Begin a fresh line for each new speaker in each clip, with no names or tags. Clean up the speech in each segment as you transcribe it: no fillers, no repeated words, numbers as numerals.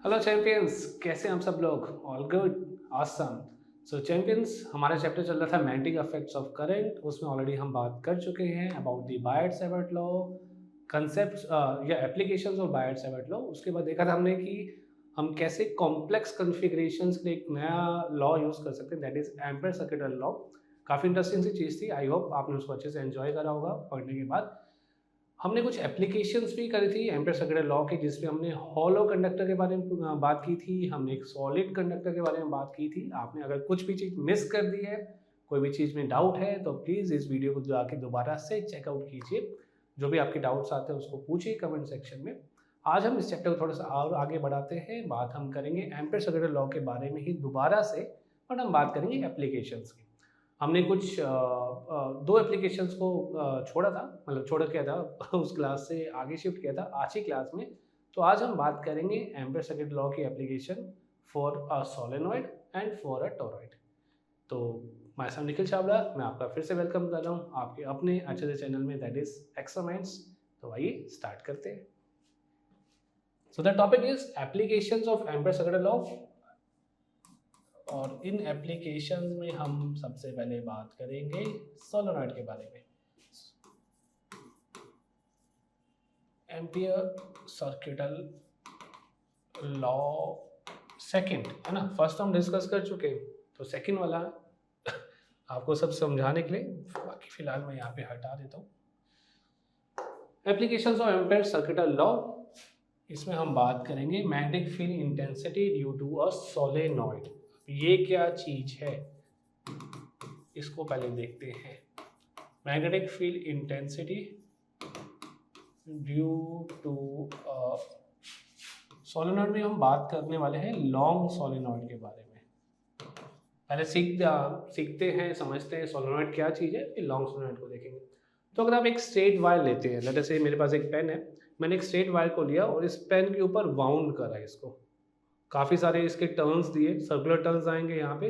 Hello champions, कैसे हैं हम सब लोग? All good, awesome. So champions, हमारा चैप्टर चल रहा था मैग्नेटिक इफेक्ट्स ऑफ करंट। उसमें ऑलरेडी हम बात कर चुके हैं about the Biot Savart law, concepts या एप्लीकेशंस ऑफ बायट-सैवर्ट लॉ। उसके बाद देखा था हमने कि हम कैसे कॉम्प्लेक्स कॉन्फ़िगरेशंस के लिए एक नया लॉ यूज़ कर सकते हैं, दैट इज़ एम्पेयर-सर्किटल लॉ। काफ़ी इंटरेस्टिंग सी चीज़ थी। आई होप आपने उसको अच्छे से एन्जॉय करा होगा पढ़ने के बाद। हमने कुछ एप्लीकेशंस भी करी थी एम्पेयर सर्किटल लॉ की, जिसमें हमने हॉलो कंडक्टर के बारे में बात की थी, हमने एक सॉलिड कंडक्टर के बारे में बात की थी। आपने अगर कुछ भी चीज़ मिस कर दी है, कोई भी चीज़ में डाउट है, तो प्लीज़ इस वीडियो को जाके दोबारा से चेकआउट कीजिए। जो भी आपके डाउट्स आते हैं उसको पूछिए कमेंट सेक्शन में। आज हम इस चैप्टर को थोड़ा सा और आगे बढ़ाते हैं। बात हम करेंगे एम्पेयर सर्किटल लॉ के बारे में ही दोबारा से, बट हम बात करेंगे एप्लीकेशंस की। हमने कुछ दो एप्लीकेशंस को छोड़ा था, मतलब छोड़ किया था उस क्लास से आगे शिफ्ट किया था आज की क्लास में। तो आज हम बात करेंगे एम्पेयर सर्किट लॉ की application for a solenoid and for a toroid. तो मैं सर निखिल चावला, मैं आपका फिर से वेलकम कर रहा हूँ आपके अपने अच्छे से चैनल में, दैट इज एक्स्ट्रा माइंड्स। तो आइए स्टार्ट करते हैं। So the topic is applications of ampere circuit law. और इन एप्लीकेशन में हम सबसे पहले बात करेंगे सोलेनॉइड के बारे में। एम्पियर सर्किटल लॉ सेकंड है ना, फर्स्ट हम डिस्कस कर चुके हैं, तो सेकंड वाला आपको सब समझाने के लिए, बाकी फिलहाल मैं यहाँ पे हटा देता हूँ। Applications of Ampere circuital law, इसमें हम बात करेंगे magnetic field intensity due to a solenoid. ये क्या चीज है, इसको पहले देखते हैं। Magnetic field intensity due to solenoid में हम बात करने वाले हैं लॉन्ग सोलेनॉइड के बारे में। पहले सीखते हैं, समझते हैं सोलेनॉइड क्या चीज़ है, फिर लॉन्ग सोलेनॉइड को देखेंगे। तो अगर आप एक स्ट्रेट वायर लेते हैं, जैसे मेरे पास एक पेन है, मैंने एक स्ट्रेट वायर को लिया और इस पेन के ऊपर वाउंड करा इसको। काफ़ी सारे इसके टर्न्स दिए, सर्कुलर टर्न्स आएंगे यहाँ पे।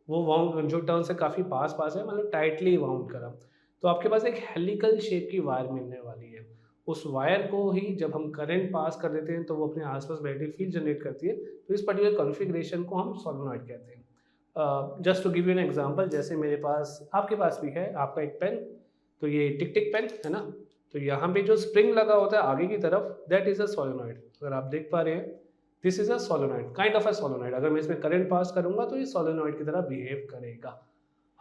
वो वाउंड जो टर्न्स है काफ़ी पास पास है, मतलब टाइटली वाउंड करा, तो आपके पास एक हेलिकल शेप की वायर मिलने वाली है। उस वायर को ही जब हम करंट पास कर देते हैं तो वो अपने आसपास मैग्नेटिक फील्ड जनरेट करती है। तो इस पर्टिकुलर कॉन्फ़िगरेशन को हम सोलेनॉइड कहते हैं। Just to give you an example, जैसे मेरे पास, आपके पास भी है आपका एक पेन, तो ये टिक टिक पेन है ना, तो यहाँ पे जो स्प्रिंग लगा होता है आगे की तरफ, दैट इज अ सोलेनॉइड। अगर आप देख पा रहे हैं, this is a solenoid, kind of a solenoid. अगर मैं इसमें करंट पास करूंगा तो ये सोलेनॉइड की तरह बिहेव करेगा।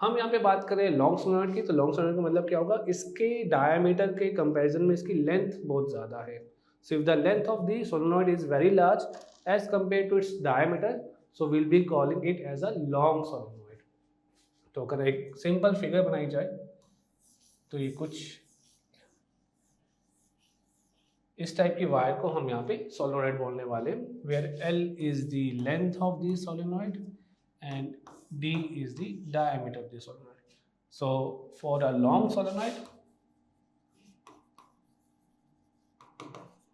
हम यहाँ पे बात करें लॉन्ग सोलेनॉइड की, तो लॉन्ग सोलेनॉइड का मतलब क्या होगा, इसके डायमीटर के कंपैरिजन में इसकी लेंथ बहुत ज़्यादा है। So if the length of the solenoid is very large as compare to its diameter, so we'll be calling it as a long solenoid। तो अगर एक सिंपल फिगर बनाई जाए तो ये कुछ इस टाइप की वायर को हम यहाँ पे सोलेनॉइड बोलने वाले हैं, where L is the length of the solenoid and D is the diameter of the solenoid। So for a long solenoid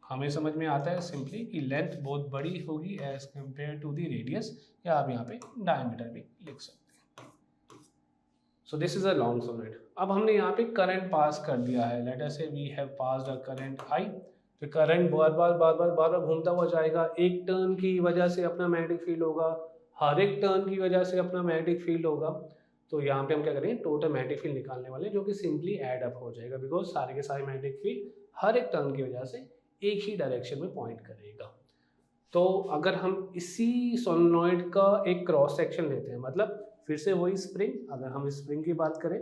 हमें समझ में आता है सिंपली कि लेंथ बहुत बड़ी होगी as compare to the radius, या आप यहाँ पे डायमीटर भी लिख सकते हैं। So this is a long solenoid. अब हमने यहाँ पे करंट पास कर दिया है, let us say we have passed a current I. तो करंट बार बार घूमता हुआ जाएगा, एक टर्न की वजह से अपना मैग्नेटिक फील्ड होगा, हर एक टर्न की वजह से अपना मैग्नेटिक फील्ड होगा। तो यहाँ पे हम क्या करेंगे, टोटल मैग्नेटिक फील्ड निकालने वाले, जो कि सिंपली एड अप हो जाएगा, बिकॉज सारे के सारे मैग्नेटिक फील्ड हर एक टर्न की वजह से एक ही डायरेक्शन में पॉइंट करेगा। तो अगर हम इसी सोलेनॉइड का एक क्रॉस सेक्शन लेते हैं, मतलब फिर से वही स्प्रिंग, अगर हम स्प्रिंग की बात करें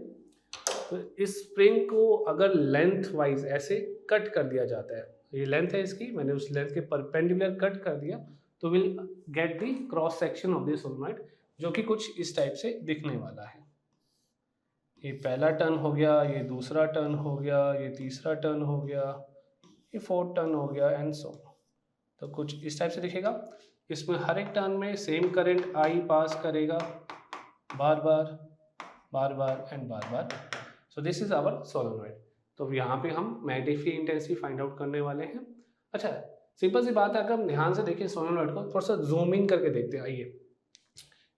तो इस स्प्रिंग को अगर लेंथ वाइज ऐसे कट कर दिया जाता है, ये लेंथ है इसकी, मैंने उस लेंथ के परपेंडिकुलर कट कर दिया, तो will get the cross section of the solenoid, जो कि कुछ इस टाइप से दिखने वाला है। ये पहला टर्न हो गया, ये दूसरा टर्न हो गया, ये तीसरा टर्न हो गया, ये फोर्थ टर्न हो गया, एंड सो। तो कुछ इस टाइप से दिखेगा। इसमें हर एक टर्न में सेम करंट आई पास करेगा, बार बार एंड बार बार। So this is our solenoid. तो यहाँ पे हम magnetic field intensity find out करने वाले हैं। अच्छा, सिंपल सी बात है, अगर हम ध्यान से देखें सोलेनॉइड को, थोड़ा सा जूम इन करके देखते हैं। आइए,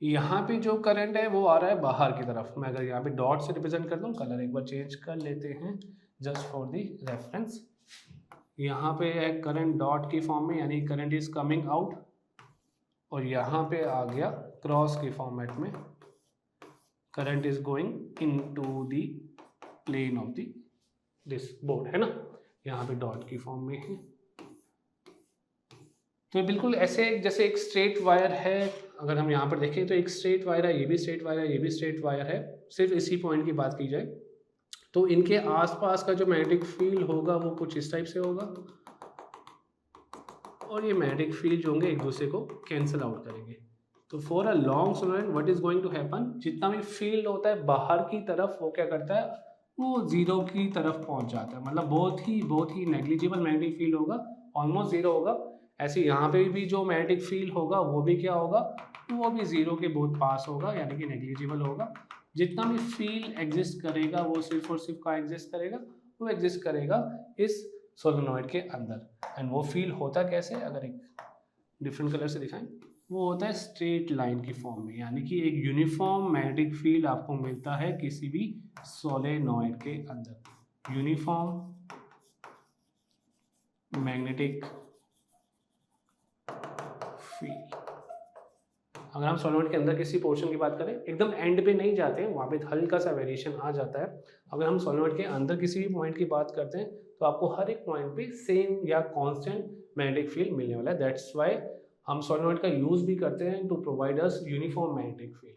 यहाँ पे जो करंट है वो आ रहा है बाहर की तरफ। मैं अगर यहाँ पे डॉट से रिप्रेजेंट करता हूँ, कलर एक बार चेंज कर लेते हैं जस्ट फॉर दी रेफरेंस। यहाँ पे है करंट डॉट की फॉर्म में, यानी करंट इज कमिंग आउट, और यहाँ पे आ गया क्रॉस के फॉर्मेट में, current is going into the plane of the this board, है ना, यहाँ पे डॉट की फॉर्म में है। तो बिल्कुल ऐसे जैसे एक स्ट्रेट वायर है, अगर हम यहाँ पर देखें तो एक स्ट्रेट वायर है, ये भी स्ट्रेट वायर है, ये भी स्ट्रेट वायर है, सिर्फ इसी पॉइंट की बात की जाए तो इनके आसपास का जो मैग्नेटिक फील्ड होगा वो कुछ इस टाइप से होगा, और ये मैग्नेटिक फील्ड जो होंगे एक दूसरे को कैंसिल आउट करेंगे। तो for a long solenoid what is going to happen, जितना भी फील्ड होता है बाहर की तरफ वो क्या करता है, वो जीरो की तरफ पहुंच जाता है, मतलब बहुत ही नेग्लिजिबल मैग्नेटिक फील्ड होगा, ऑलमोस्ट जीरो होगा। ऐसे यहाँ पे भी जो मैग्नेटिक फील्ड होगा वो भी क्या होगा, वो भी जीरो के बहुत पास होगा, यानी कि नेग्लिजिबल होगा। जितना भी फील्ड एग्जिस्ट करेगा वो सिर्फ और सिर्फ कहाँ एग्जिस्ट करेगा, वो एग्जिस्ट करेगा इस सोलेनॉइड के अंदर। एंड वो फील्ड होता कैसे, अगर एक डिफरेंट कलर से दिखाएं, वो होता है स्ट्रेट लाइन की फॉर्म में, यानी कि एक यूनिफॉर्म मैग्नेटिक फील्ड आपको मिलता है किसी भी सोलेनॉइड के अंदर, यूनिफॉर्म मैग्नेटिक फील्ड। अगर हम सोलेनॉइड के अंदर किसी पोर्शन की बात करें, एकदम एंड पे नहीं जाते हैं, वहाँ पे हल्का सा वेरिएशन आ जाता है। अगर हम सोलेनॉइड के अंदर किसी भी पॉइंट की बात करते हैं तो आपको हर एक पॉइंट पे सेम या कांस्टेंट मैग्नेटिक फील्ड मिलने वाला है। दैट्स व्हाई हम सोलेनॉइड का यूज भी करते हैं to provide us uniform magnetic field.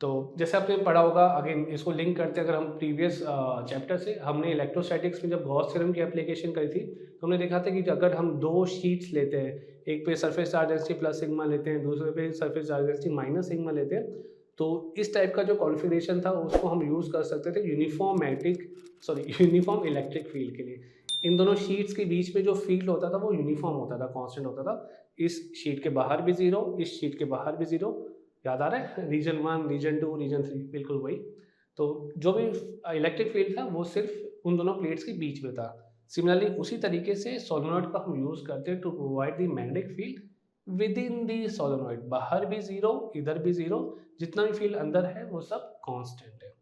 तो जैसे आपने पढ़ा होगा, अगेन इसको लिंक करते हैं, अगर हम प्रीवियस चैप्टर से, हमने इलेक्ट्रोस्टैटिक्स में जब गॉस थ्योरम की एप्लीकेशन करी थी तो हमने देखा था कि अगर हम दो शीट्स लेते हैं, एक पे surface charge density plus sigma लेते हैं, दूसरे पे surface charge density minus sigma लेते हैं, तो इस टाइप का जो कॉन्फ़िगरेशन था उसको हम यूज़ कर सकते थे यूनिफॉर्म इलेक्ट्रिक फील्ड के लिए। इन दोनों शीट्स के बीच में जो फील्ड होता था वो यूनिफॉर्म होता था, कांस्टेंट होता था। इस शीट के बाहर भी जीरो, इस शीट के बाहर भी जीरो, याद आ रहा है, रीजन 1, रीजन 2, रीजन 3, बिल्कुल वही। तो जो भी इलेक्ट्रिक फील्ड था वो सिर्फ उन दोनों प्लेट्स के बीच में था। सिमिलरली उसी तरीके से सोलेनॉइड का हम यूज़ करते हैं to provide the magnetic field within the solenoid, बाहर भी जीरो, इधर भी जीरो, जितना भी फील्ड अंदर है वो सब कांस्टेंट है,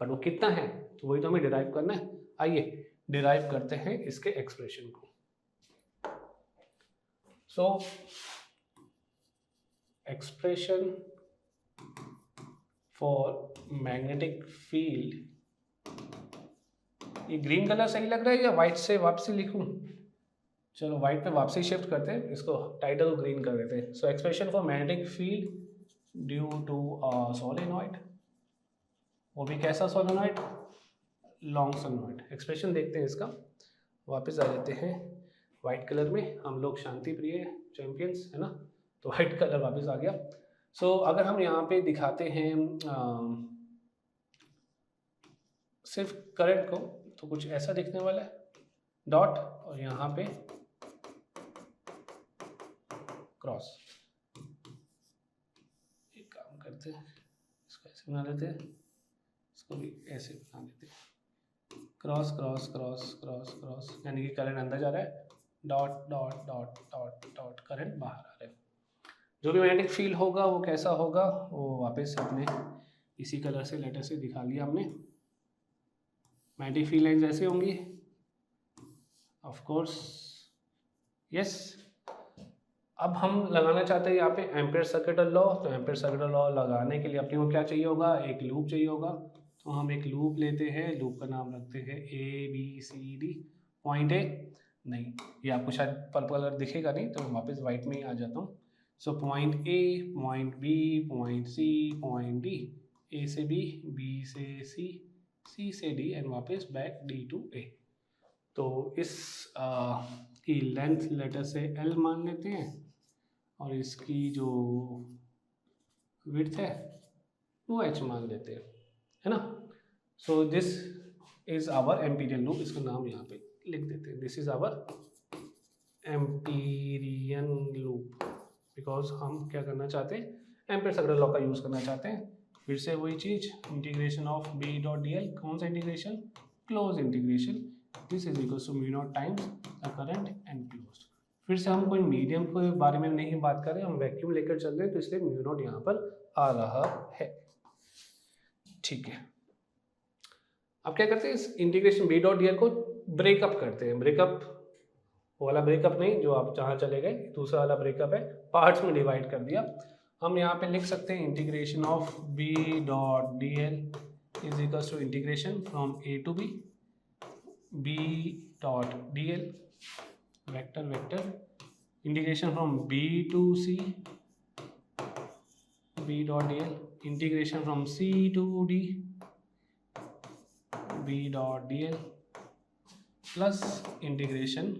पर वो कितना है तो वही तो हमें डिराइव करना है। आइए डिराइव करते हैं इसके एक्सप्रेशन को। सो एक्सप्रेशन फॉर मैग्नेटिक फील्ड, ये ग्रीन कलर सही लग रहा है या व्हाइट से वापसी लिखूं? चलो व्हाइट पे वापसी शिफ्ट करते हैं, इसको टाइटल को ग्रीन कर देते हैं। So expression for magnetic field due to solenoid, वो भी कैसा सोलेनॉइड, लॉन्ग सोलेनॉइड। एक्सप्रेशन देखते हैं इसका, वापस आ जाते हैं व्हाइट कलर में, हम लोग शांति प्रिय चैंपियंस है ना, तो व्हाइट कलर वापस आ गया। सो अगर हम यहाँ पे दिखाते हैं सिर्फ करंट को, तो कुछ ऐसा दिखने वाला है, डॉट और यहाँ पे क्रॉस। एक काम करते हैं, इसको ऐसे बना लेते हैं, इसको भी ऐसे बना लेते हैं, cross cross cross cross cross, यानी कि करंट अंदर जा रहा है, dot dot dot dot dot, current बाहर आ रहा है। जो भी मैग्नेटिक फील्ड होगा वो कैसा होगा, वो वापस अपने इसी कलर से लेटर से दिखा लिया हमने। मैग्नेटिक फील्ड लाइन्स ऐसे होंगी, ऑफ कोर्स, यस। अब हम लगाना चाहते हैं यहाँ पे एम्पेयर सर्किट लॉ, तो एम्पेयर सर्किट लॉ लगाने के लिए अपने को क्या चाहिए होगा, एक लूप चाहिए होगा। तो हम एक लूप लेते हैं, लूप का नाम रखते हैं ABCD। पॉइंट ए, नहीं ये आपको शायद पर्पल कलर दिखेगा नहीं, तो वापस वाइट में ही आ जाता हूँ। So point A, point B, point C, point D, A से बी, बी से सी, सी से डी एंड वापस बैक डी टू ए। तो इस की लेंथ लेटर से L मान लेते हैं और इसकी जो विड्थ है वो H मान लेते हैं, है ना। So this is our Amperian loop, इसका नाम यहाँ पे लिख देते हैं, this is our Amperian loop, because हम क्या करना चाहते हैं, एम्पेयर सर्किट लॉ का यूज़ करना चाहते हैं। फिर से वही चीज़, integration of B dot d l, कौन सा integration, close integration, this is equal to mu naught times the current enclosed. फिर से हम कोई मीडियम के बारे में नहीं बात करें, हम वैक्यूम लेकर चल रहे हैं, तो इसलिए म्यू नॉट यहाँ पर आ रहा है, ठीक है। अब क्या करते हैं, इस integration B dot d L को ब्रेकअप करते हैं। ब्रेकअप वो वाला ब्रेकअप नहीं जो आप जहाँ चले गए, दूसरा वाला ब्रेकअप है, पार्ट्स में डिवाइड कर दिया। हम यहाँ पे लिख सकते हैं integration of b dot d l is equals to integration from a to b dot d l vector vector integration from b to c b dot d l integration from c to d b dot d l plus integration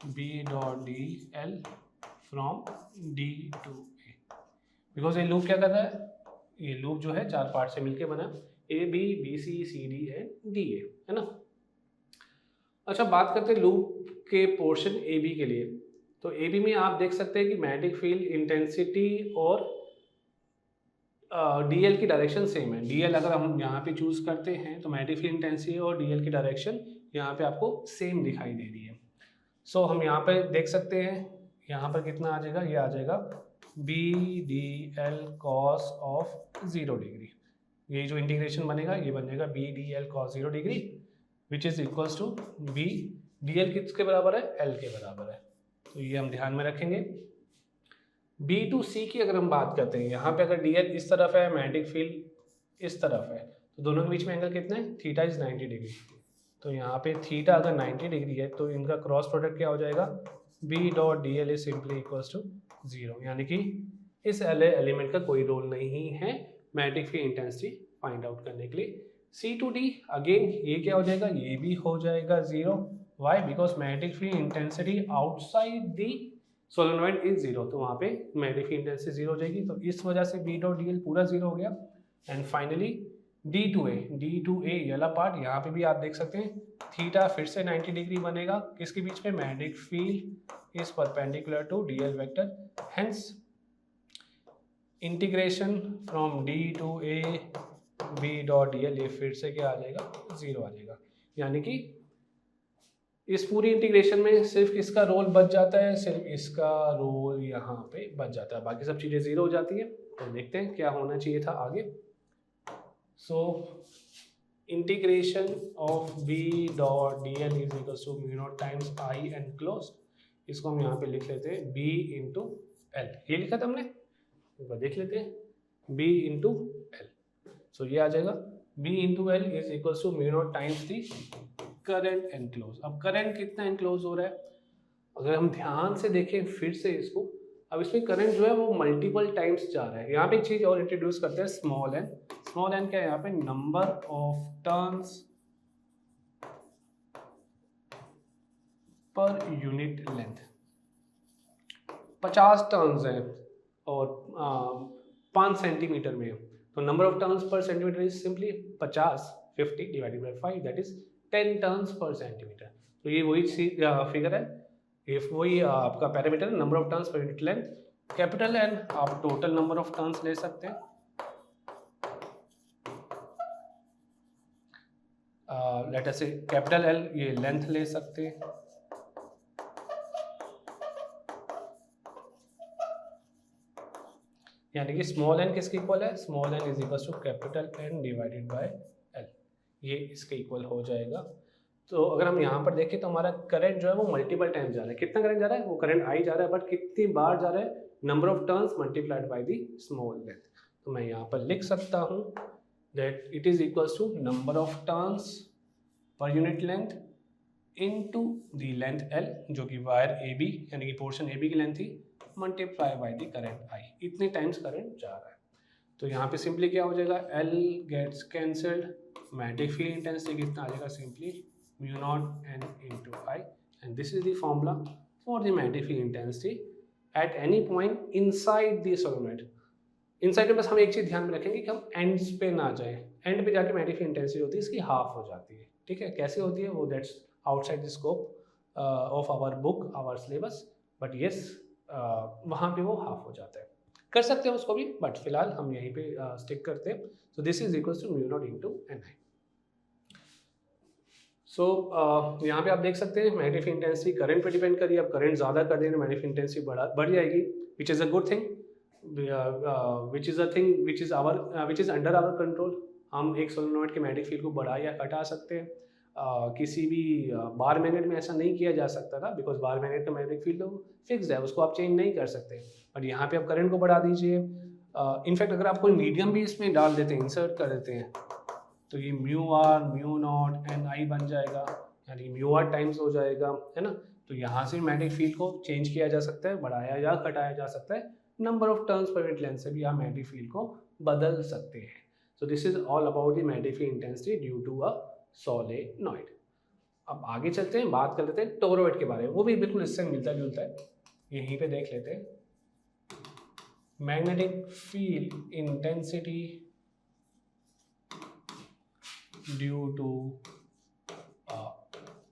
b dot d l from d to a। Because ये loop क्या कर रहा है, ये loop जो है 4 part से मिलके बना, a b b c c d and d a, है ना। अच्छा, बात करते हैं लूप के पोर्शन ए बी के लिए। तो ए बी में आप देख सकते हैं कि मैग्नेटिक फील्ड इंटेंसिटी और डी एल की डायरेक्शन सेम है। डी एल अगर हम यहाँ पे चूज करते हैं तो मैग्नेटिक फील्ड इंटेंसिटी और डी एल की डायरेक्शन यहाँ पे आपको सेम दिखाई दे रही है। सो हम यहाँ पे देख सकते हैं, यहाँ पर कितना आ जाएगा, ये आ जाएगा b d l cos of 0 degree. ये जो इंटीग्रेशन बनेगा ये बन जाएगा b d l cos 0 degree which is equals to b d l किसके बराबर है, एल के बराबर है। तो ये हम ध्यान में रखेंगे। बी टू सी की अगर हम बात करते हैं, यहाँ पे अगर डी एल इस तरफ है, मैग्नेटिक फील्ड इस तरफ है, तो दोनों के बीच में एंगल कितना है, थीटा इज 90 डिग्री। तो यहाँ पे थीटा अगर 90 डिग्री है तो इनका क्रॉस प्रोडक्ट क्या हो जाएगा, b dot d l is simply equals to 0। यानी कि इस एलिमेंट का कोई रोल नहीं है magnetic field intensity find out करने के लिए। सी टू डी अगेन ये क्या हो जाएगा, ये भी हो जाएगा 0। Why, because magnetic field intensity outside the solenoid is 0, तो वहाँ पे मैग्नेटिक फील्ड इंटेंसिटी 0 हो जाएगी। तो इस वजह से बी डॉट डी एल पूरा 0 हो गया। एंड फाइनली डी टू ए ये वाला पार्ट, यहाँ पे भी आप देख सकते हैं थीटा फिर से 90 डिग्री बनेगा, किसके बीच में, magnetic field is perpendicular to d l vector, hence integration from d to a b dot d l, ये फिर से क्या आ जाएगा, 0 आ जाएगा। यानी कि इस पूरी इंटीग्रेशन में सिर्फ इसका रोल बच जाता है, सिर्फ इसका रोल यहाँ पे बच जाता है, बाकी सब चीज़ें 0 हो जाती है। तो देखते हैं क्या होना चाहिए था आगे। So integration of b dot d l is equals to mu naught times I enclose, इसको हम यहाँ पे लिख लेते हैं बी इंटू एल। ये लिखा था हमने, एक बार देख लेते हैं, बी इंटू एल। सो ये आ जाएगा b into l is equals to mu naught times the current enclose. अब करंट कितना एनक्लोज हो रहा है, अगर हम ध्यान से देखें फिर से इसको, अब इसमें करंट जो है वो मल्टीपल टाइम्स जा रहा है। यहाँ पे एक चीज और इंट्रोड्यूस करते हैं, स्मॉल एन। स्मॉल एन क्या है, यहाँ पे number of turns per unit length. 50 turns है और 5 सेंटीमीटर में, तो number of turns per centimetre is simply 50 divided by 5, that is 10 turns per centimetre. तो ये वही फिगर है, ये वही आपका parameter, number of turns per unit length. Capital n आप टोटल नंबर ऑफ टर्न्स ले सकते हैं, लेट अस से कैपिटल एल ये लेंथ ले सकते हैं, यानी कि स्मॉल एन किसके इक्वल है, small n is equal to capital n divided by l, ये इसके इक्वल हो जाएगा। तो अगर हम यहाँ पर देखें तो हमारा करंट जो है वो मल्टीपल टाइम जा रहा है। कितना करंट जा रहा है, वो करंट आई जा रहा है, बट कितनी बार जा रहा है, number of turns multiplied by the small length. तो मैं यहाँ पर लिख सकता हूँ that it is equals to number of turns per unit length into the length l, जो कि वायर ए बी यानी कि पोर्शन ए बी की लेंथ थी, multiply by the current I. इतने टाइम्स करंट जा रहा है। तो यहाँ पे सिंपली क्या हो जाएगा, l gets cancelled, magnetic field intensity कितना आ जाएगा, simply mu naught n into I, and this is the formula for the magnetic field intensity at any point inside the solenoid. Inside में बस हम एक चीज़ ध्यान में रखेंगे कि हम एंड्स पे ना जाए, एंड पे जाके मैग्नेटिक फील्ड इंटेंसिटी होती है इसकी हाफ हो जाती है। ठीक है, कैसे होती है वो, that's outside the scope of our book, our syllabus, but yes वहाँ पे वो हाफ हो जाता है। कर सकते हैं उसको भी, बट फिलहाल हम यहीं पे स्टिक करते हैं। So this is equals to mu naught into n I. So यहाँ पे आप देख सकते हैं मैग्नेटिक फील्ड इंटेंसिटी करंट पे डिपेंड करिए। अब करंट ज़्यादा कर देंगे मैग्नेटिक फील्ड इंटेंसिटी बढ़ जाएगी, which is a good thing, which is a thing which is under our control. हम एक सोलेनॉइड के मैग्नेटिक फील्ड को बढ़ा या घटा सकते हैं। किसी भी बार मैग्नेट में ऐसा नहीं किया जा सकता था, बिकॉज बार मैग्नेट का मैग्नेटिक फील्ड फिक्स्ड है, उसको आप चेंज नहीं कर सकते। बट यहाँ पे आप करंट को बढ़ा दीजिए। इनफैक्ट अगर आप कोई मीडियम भी इसमें डाल देते हैं, इंसर्ट कर देते हैं, तो ये mu r mu naught n I बन जाएगा, यानी म्यू आर टाइम्स हो जाएगा, है ना। तो यहाँ से मैग्नेटिक फील्ड को चेंज किया जा सकता है, बढ़ाया या घटाया जा सकता है। Number of turns per unit length से भी आप मैग्नेटिक फील्ड को बदल सकते हैं। So this is all about the magnetic field intensity due to a solenoid. अब आगे चलते हैं, बात कर लेते हैं टोरॉइड के बारे में, वो भी बिल्कुल इससे मिलता जुलता है। यहीं पे देख लेते हैं magnetic field intensity due to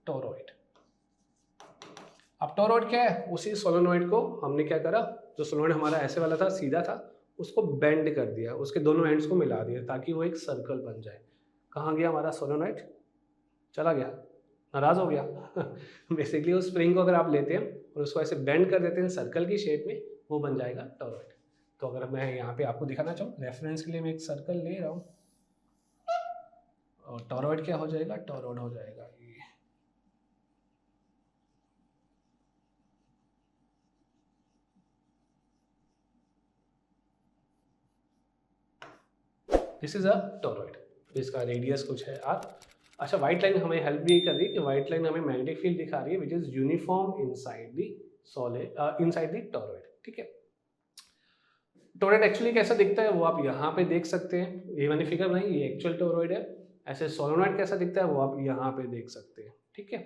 toroid. अब टोरॉइड क्या है? उसी सोलेनॉइड को हमने क्या करा, जो सोलेनॉइड हमारा ऐसे वाला था, सीधा था, उसको बेंड कर दिया, उसके दोनों एंड्स को मिला दिया ताकि वो एक सर्कल बन जाए। कहाँ गया हमारा सोलेनॉइड? चला गया, नाराज हो गया। बेसिकली उस स्प्रिंग को अगर आप लेते हैं और उसको ऐसे बेंड कर देते हैं सर्कल की शेप में, वो बन जाएगा टोरॉइड। तो अगर मैं यहाँ पे आपको दिखाना चाहूँ, रेफरेंस के लिए मैं एक सर्कल ले रहा हूँ, और टोरॉइड क्या हो जाएगा? टोरॉइड हो जाएगा ये। दिस इज अ टोरॉइड, इसका रेडियस कुछ है आर। अच्छा, व्हाइट लाइन हमें हेल्प भी कर रही है कि व्हाइट लाइन हमें मैग्नेटिक फील्ड दिखा रही है which is uniform inside the inside the toroid. ठीक है, टोरॉइड एक्चुअली कैसा दिखता है वो आप यहाँ पे देख सकते हैं, ये मैंने फिगर बनाई, ये एक्चुअल टोरॉइड है। ऐसे सोलेनॉइड कैसा दिखता है वो आप यहाँ पे देख सकते हैं। ठीक है,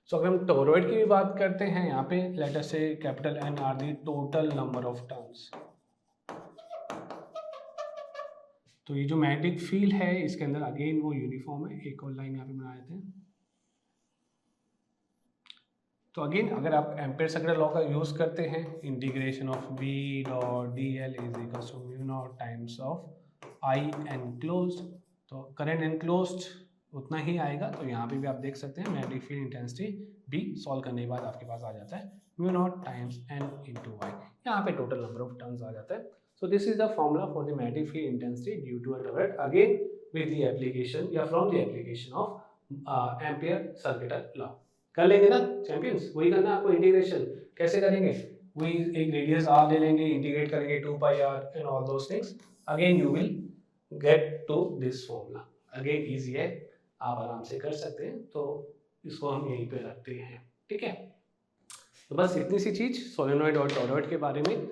सो अगर हम टोरॉइड की भी बात करते हैं, यहाँ पे लेट अस से capital N are the total number of turns. तो ये जो मैग्नेटिक फील्ड है इसके अंदर अगेन वो यूनिफॉर्म है। एक और लाइन यहाँ पे बना देते हैं। तो अगेन अगर आप एम्पेयर सर्कुलर लॉ का यूज करते हैं, integration of b dot d l is equal to mu naught times of I enclosed, तो करंट एनक्लोज्ड उतना ही आएगा। तो यहाँ पे भी आप देख सकते हैं magnetic field intensity b solve करने के बाद आपके पास आ जाता है mu naught times n into y. यहाँ पे टोटल नंबर ऑफ टर्न्स आ जाता है। So this is the formula for the magnetic field intensity due to a toroid, again with the application या from the application of Ampere circular law। कर लेंगे ना champions? वही करना आपको, इंटीग्रेशन कैसे करेंगे? वही एक रेडियस r ले लेंगे, इंटीग्रेट करेंगे 2πr and all those things, again you will get to this formula। again easy है, आप आराम से कर सकते हैं। तो इसको हम यहीं पे रखते हैं। ठीक है, तो बस इतनी सी चीज सोलेनॉइड और टोरॉइड के बारे में।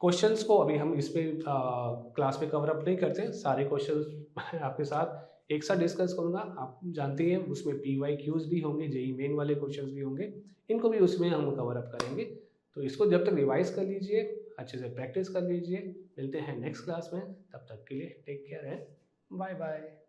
क्वेश्चंस को अभी हम इस पे क्लास में कवर अप नहीं करते, सारे क्वेश्चंस आपके साथ एक साथ डिस्कस करूंगा। आप जानते हैं उसमें PYQs भी होंगे, जेई मेन वाले क्वेश्चंस भी होंगे, इनको भी उसमें हम कवर अप करेंगे। तो इसको जब तक रिवाइज कर लीजिए, अच्छे से प्रैक्टिस कर लीजिए। मिलते हैं नेक्स्ट क्लास में, तब तक के लिए take care and bye bye.